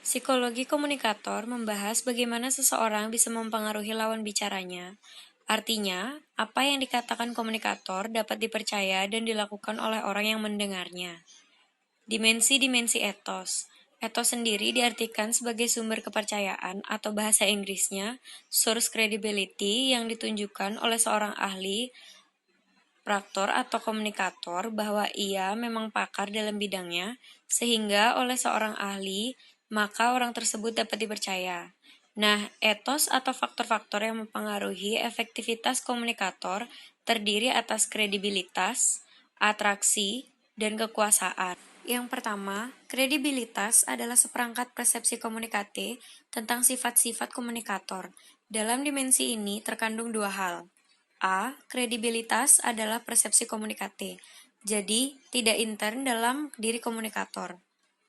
Psikologi komunikator membahas bagaimana seseorang bisa mempengaruhi lawan bicaranya. Artinya, apa yang dikatakan komunikator dapat dipercaya dan dilakukan oleh orang yang mendengarnya. Dimensi-dimensi etos. Etos sendiri diartikan sebagai sumber kepercayaan atau bahasa Inggrisnya source credibility yang ditunjukkan oleh seorang ahli, praktor atau komunikator bahwa ia memang pakar dalam bidangnya, sehingga oleh seorang ahli, maka orang tersebut dapat dipercaya. Nah, etos atau faktor-faktor yang mempengaruhi efektivitas komunikator terdiri atas kredibilitas, atraksi, dan kekuasaan. Yang pertama, kredibilitas adalah seperangkat persepsi komunikate tentang sifat-sifat komunikator. Dalam dimensi ini terkandung dua hal. A. Kredibilitas adalah persepsi komunikate, jadi tidak intern dalam diri komunikator.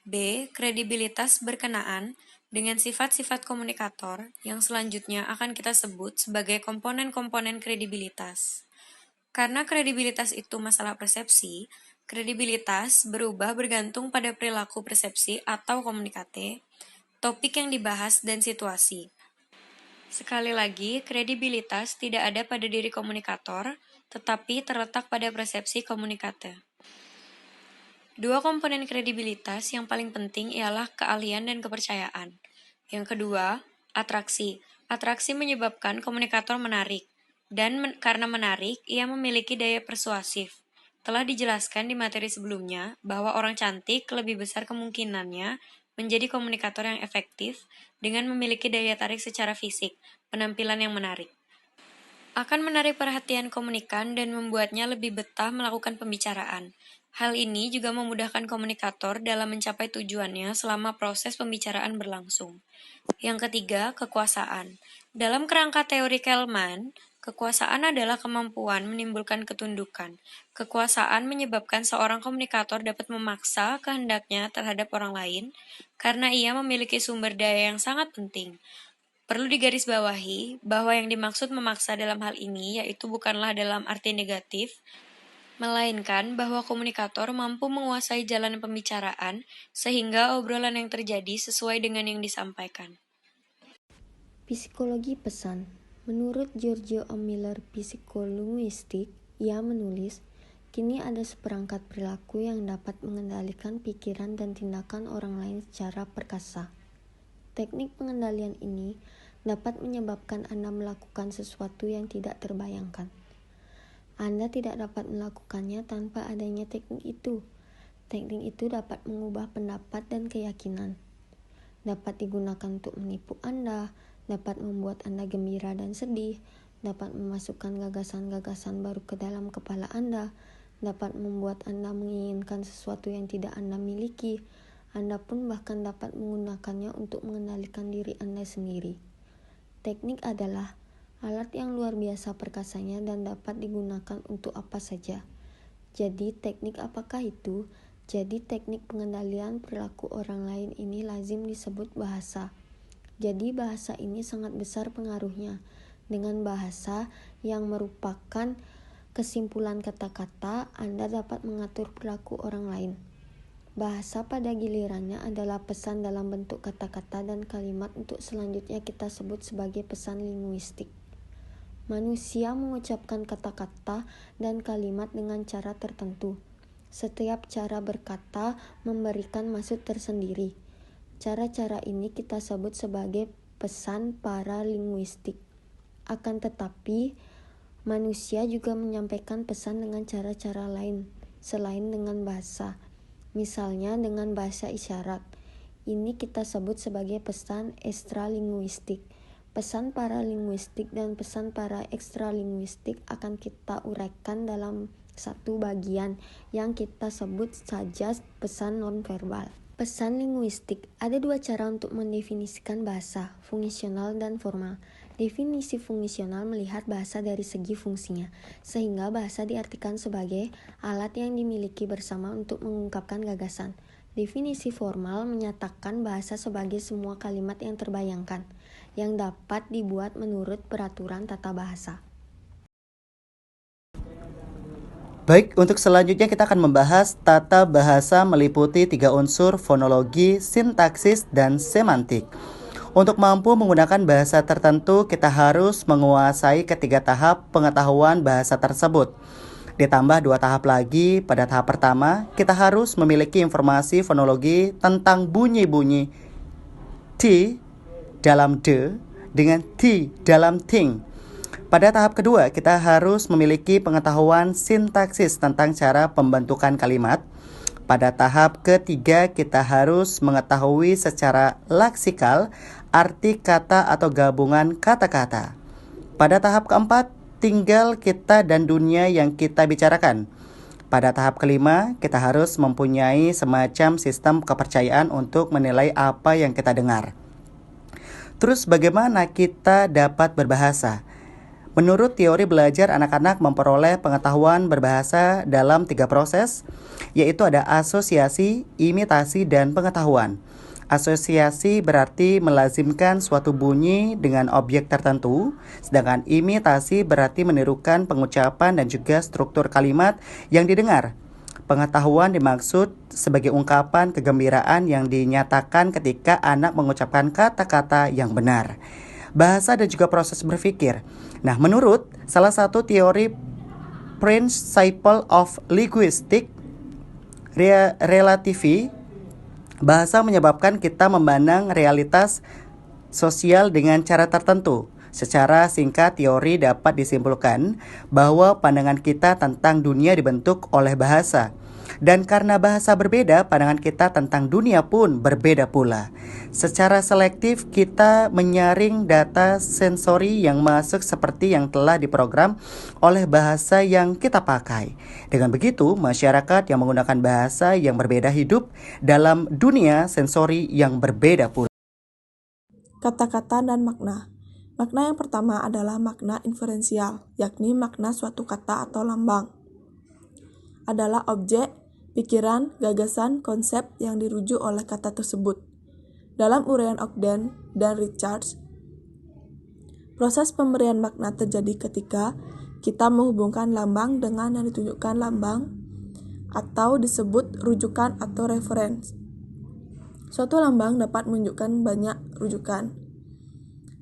B. Kredibilitas berkenaan dengan sifat-sifat komunikator yang selanjutnya akan kita sebut sebagai komponen-komponen kredibilitas. Karena kredibilitas itu masalah persepsi, kredibilitas berubah bergantung pada perilaku persepsi atau komunikate, topik yang dibahas, dan situasi. Sekali lagi, kredibilitas tidak ada pada diri komunikator, tetapi terletak pada persepsi komunikate. Dua komponen kredibilitas yang paling penting ialah keahlian dan kepercayaan. Yang kedua, atraksi. Atraksi menyebabkan komunikator menarik, dan karena menarik, ia memiliki daya persuasif. Telah dijelaskan di materi sebelumnya bahwa orang cantik lebih besar kemungkinannya menjadi komunikator yang efektif dengan memiliki daya tarik secara fisik, penampilan yang menarik. Akan menarik perhatian komunikan dan membuatnya lebih betah melakukan pembicaraan. Hal ini juga memudahkan komunikator dalam mencapai tujuannya selama proses pembicaraan berlangsung. Yang ketiga, kekuasaan. Dalam kerangka teori Kelman, kekuasaan adalah kemampuan menimbulkan ketundukan. Kekuasaan menyebabkan seorang komunikator dapat memaksa kehendaknya terhadap orang lain karena ia memiliki sumber daya yang sangat penting. Perlu digarisbawahi bahwa yang dimaksud memaksa dalam hal ini yaitu bukanlah dalam arti negatif, melainkan bahwa komunikator mampu menguasai jalan pembicaraan sehingga obrolan yang terjadi sesuai dengan yang disampaikan. Psikologi pesan. Menurut Giorgio Miller psikolinguistik, ia menulis, kini ada seperangkat perilaku yang dapat mengendalikan pikiran dan tindakan orang lain secara perkasa. Teknik pengendalian ini dapat menyebabkan Anda melakukan sesuatu yang tidak terbayangkan. Anda tidak dapat melakukannya tanpa adanya teknik itu. Teknik itu dapat mengubah pendapat dan keyakinan. Dapat digunakan untuk menipu Anda, dapat membuat Anda gembira dan sedih, dapat memasukkan gagasan-gagasan baru ke dalam kepala Anda, dapat membuat Anda menginginkan sesuatu yang tidak Anda miliki. Anda pun bahkan dapat menggunakannya untuk mengendalikan diri Anda sendiri. Teknik adalah alat yang luar biasa perkasanya dan dapat digunakan untuk apa saja. Jadi teknik apakah itu? Jadi teknik pengendalian perilaku orang lain ini lazim disebut bahasa. Jadi bahasa ini sangat besar pengaruhnya. Dengan bahasa yang merupakan kesimpulan kata-kata, Anda dapat mengatur perilaku orang lain. Bahasa pada gilirannya adalah pesan dalam bentuk kata-kata dan kalimat untuk selanjutnya kita sebut sebagai pesan linguistik. Manusia mengucapkan kata-kata dan kalimat dengan cara tertentu. Setiap cara berkata memberikan maksud tersendiri. Cara-cara ini kita sebut sebagai pesan paralinguistik. Akan tetapi, manusia juga menyampaikan pesan dengan cara-cara lain selain dengan bahasa. Misalnya dengan bahasa isyarat. Ini kita sebut sebagai pesan ekstralinguistik. Pesan paralinguistik dan pesan para ekstralinguistik akan kita uraikan dalam satu bagian yang kita sebut saja pesan nonverbal. Pesan linguistik. Ada dua cara untuk mendefinisikan bahasa, fungsional dan formal. Definisi fungsional melihat bahasa dari segi fungsinya, sehingga bahasa diartikan sebagai alat yang dimiliki bersama untuk mengungkapkan gagasan. Definisi formal menyatakan bahasa sebagai semua kalimat yang terbayangkan, yang dapat dibuat menurut peraturan tata bahasa. Baik, untuk selanjutnya kita akan membahas tata bahasa meliputi 3 unsur: fonologi, sintaksis, dan semantik. Untuk mampu menggunakan bahasa tertentu, kita harus menguasai ketiga tahap pengetahuan bahasa tersebut. Ditambah 2 tahap lagi. Pada tahap pertama, kita harus memiliki informasi fonologi tentang bunyi-bunyi T dalam de dengan T dalam ting. Pada tahap kedua, kita harus memiliki pengetahuan sintaksis tentang cara pembentukan kalimat. Pada tahap ketiga, kita harus mengetahui secara leksikal arti kata atau gabungan kata-kata. Pada tahap keempat, tinggal kita dan dunia yang kita bicarakan. Pada tahap kelima, kita harus mempunyai semacam sistem kepercayaan untuk menilai apa yang kita dengar. Terus bagaimana kita dapat berbahasa? Menurut teori belajar, anak-anak memperoleh pengetahuan berbahasa dalam 3 proses, yaitu ada asosiasi, imitasi, dan pengetahuan. Asosiasi berarti melazimkan suatu bunyi dengan objek tertentu, sedangkan imitasi berarti menirukan pengucapan dan juga struktur kalimat yang didengar. Pengetahuan dimaksud sebagai ungkapan kegembiraan yang dinyatakan ketika anak mengucapkan kata-kata yang benar. Bahasa dan juga proses berpikir. Nah, menurut salah satu teori Principle of Linguistic Relativity, bahasa menyebabkan kita memandang realitas sosial dengan cara tertentu. Secara singkat, teori dapat disimpulkan bahwa pandangan kita tentang dunia dibentuk oleh bahasa. Dan karena bahasa berbeda, pandangan kita tentang dunia pun berbeda pula. Secara selektif, kita menyaring data sensori yang masuk seperti yang telah diprogram oleh bahasa yang kita pakai. Dengan begitu, masyarakat yang menggunakan bahasa yang berbeda hidup dalam dunia sensori yang berbeda pula. Kata-kata dan makna. Makna yang pertama adalah makna inferensial, yakni makna suatu kata atau lambang. Adalah objek, pikiran, gagasan, konsep yang dirujuk oleh kata tersebut. Dalam uraian Ogden dan Richards, proses pemberian makna terjadi ketika kita menghubungkan lambang dengan yang ditunjukkan lambang atau disebut rujukan atau reference. Suatu lambang dapat menunjukkan banyak rujukan.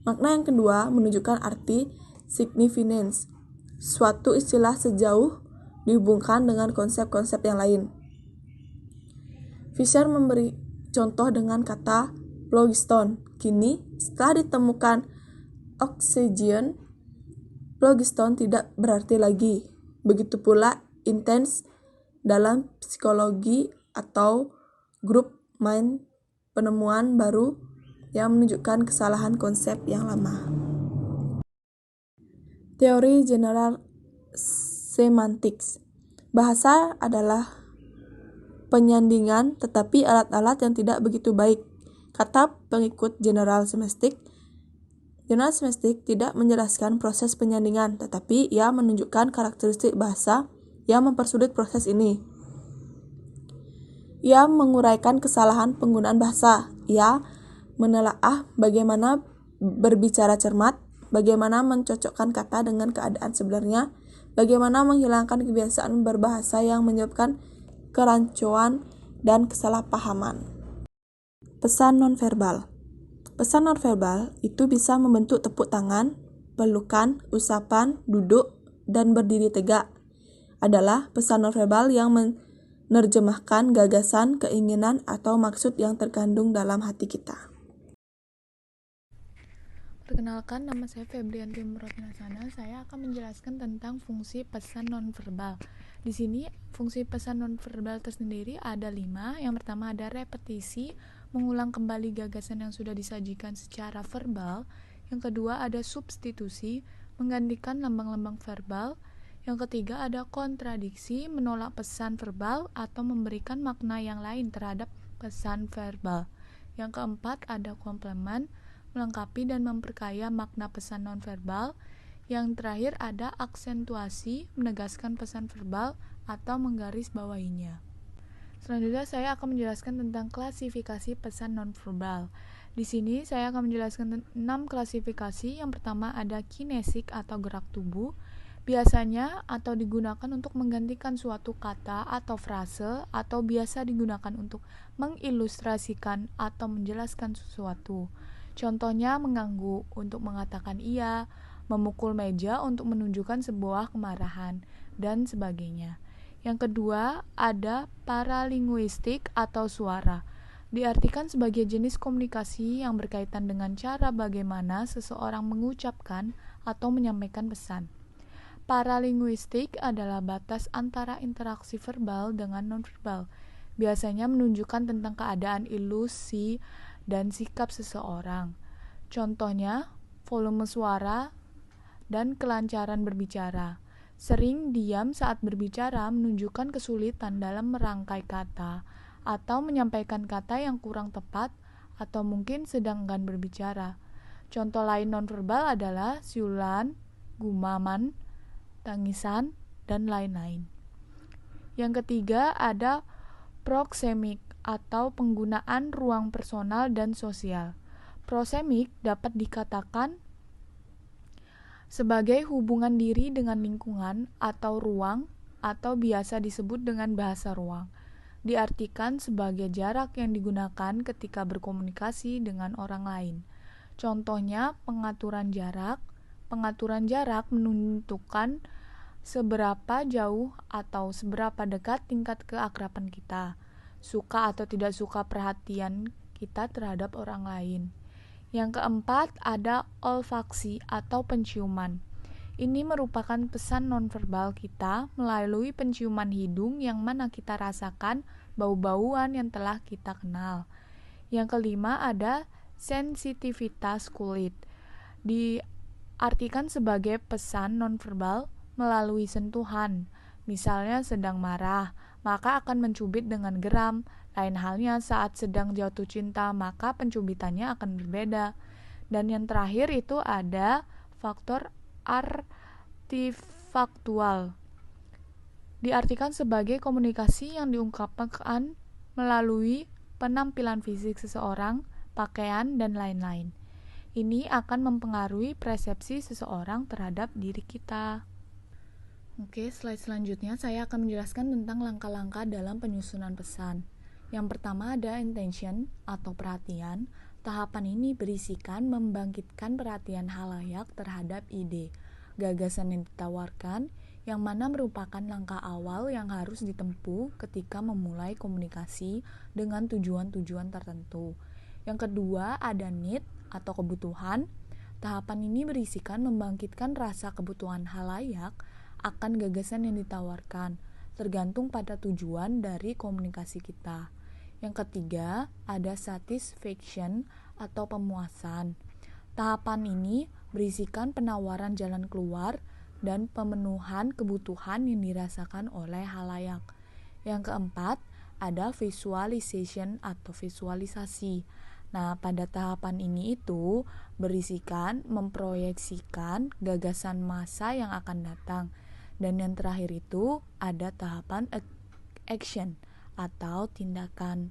Makna yang kedua menunjukkan arti significance, suatu istilah sejauh dihubungkan dengan konsep-konsep yang lain. Fisher memberi contoh dengan kata phlogiston. Kini, setelah ditemukan oksigen, phlogiston tidak berarti lagi. Begitu pula intens dalam psikologi atau grup mind, penemuan baru yang menunjukkan kesalahan konsep yang lama. Teori General Semantics. Bahasa adalah penyandingan, tetapi alat-alat yang tidak begitu baik. Kata pengikut General Semantics, General Semantics tidak menjelaskan proses penyandingan, tetapi ia menunjukkan karakteristik bahasa yang mempersulit proses ini. Ia menguraikan kesalahan penggunaan bahasa. Ia menelaah bagaimana berbicara cermat, bagaimana mencocokkan kata dengan keadaan sebenarnya, bagaimana menghilangkan kebiasaan berbahasa yang menyebabkan kerancuan dan kesalahpahaman. Pesan nonverbal. Pesan nonverbal itu bisa membentuk tepuk tangan, pelukan, usapan, duduk, dan berdiri tegak. Adalah pesan nonverbal yang menerjemahkan gagasan, keinginan, atau maksud yang terkandung dalam hati kita. Perkenalkan, nama saya Febrianti Murotnasana. Saya akan menjelaskan tentang fungsi pesan nonverbal. Di sini, fungsi pesan nonverbal tersendiri ada 5. Yang pertama ada repetisi, mengulang kembali gagasan yang sudah disajikan secara verbal. Yang kedua ada substitusi, menggantikan lambang-lambang verbal. Yang ketiga ada kontradiksi, menolak pesan verbal atau memberikan makna yang lain terhadap pesan verbal. Yang keempat ada komplement, melengkapi dan memperkaya makna pesan nonverbal. Yang terakhir ada aksentuasi, menegaskan pesan verbal atau menggarisbawahinya. Selanjutnya saya akan menjelaskan tentang klasifikasi pesan nonverbal. Di sini saya akan menjelaskan 6 klasifikasi. Yang pertama ada kinesik atau gerak tubuh, Biasanya atau digunakan untuk menggantikan suatu kata atau frase, atau biasa digunakan untuk mengilustrasikan atau menjelaskan sesuatu. Contohnya mengganggu untuk mengatakan iya, memukul meja untuk menunjukkan sebuah kemarahan, dan sebagainya. Yang kedua, ada paralinguistik atau suara. Diartikan sebagai jenis komunikasi yang berkaitan dengan cara bagaimana seseorang mengucapkan atau menyampaikan pesan. Paralinguistik adalah batas antara interaksi verbal dengan nonverbal. Biasanya menunjukkan tentang keadaan ilusi dan sikap seseorang. Contohnya, volume suara dan kelancaran berbicara. Sering diam saat berbicara menunjukkan kesulitan dalam merangkai kata atau menyampaikan kata yang kurang tepat atau mungkin sedang enggan berbicara. Contoh lain nonverbal adalah siulan, gumaman, tangisan, dan lain-lain. Yang ketiga ada proxemic atau penggunaan ruang personal dan sosial. Proxemic dapat dikatakan sebagai hubungan diri dengan lingkungan atau ruang, atau biasa disebut dengan bahasa ruang. Diartikan sebagai jarak yang digunakan ketika berkomunikasi dengan orang lain. Contohnya pengaturan jarak. Pengaturan jarak menentukan seberapa jauh atau seberapa dekat tingkat keakraban kita, suka atau tidak suka perhatian kita terhadap orang lain. Yang keempat ada olfaksi atau penciuman. Ini merupakan pesan nonverbal kita melalui penciuman hidung yang mana kita rasakan bau-bauan yang telah kita kenal. Yang kelima ada sensitivitas kulit. Diartikan sebagai pesan nonverbal melalui sentuhan. Misalnya sedang marah, maka akan mencubit dengan geram. Lain halnya saat sedang jatuh cinta, maka pencubitannya akan berbeda. Dan yang terakhir itu ada faktor artifaktual. Diartikan sebagai komunikasi yang diungkapkan melalui penampilan fisik seseorang, pakaian, dan lain-lain. Ini akan mempengaruhi persepsi seseorang terhadap diri kita. Oke, slide selanjutnya saya akan menjelaskan tentang langkah-langkah dalam penyusunan pesan. Yang pertama ada intention atau perhatian. Tahapan ini berisikan membangkitkan perhatian halayak terhadap ide, gagasan yang ditawarkan, yang mana merupakan langkah awal yang harus ditempuh ketika memulai komunikasi dengan tujuan-tujuan tertentu. Yang kedua ada need atau kebutuhan. Tahapan ini berisikan membangkitkan rasa kebutuhan halayak akan gagasan yang ditawarkan, tergantung pada tujuan dari komunikasi kita. Yang ketiga, ada satisfaction atau pemuasan. Tahapan ini berisikan penawaran jalan keluar dan pemenuhan kebutuhan yang dirasakan oleh halayak. Yang keempat, ada visualization atau visualisasi. Nah, pada tahapan ini itu berisikan memproyeksikan gagasan masa yang akan datang. Dan yang terakhir itu ada tahapan action atau tindakan.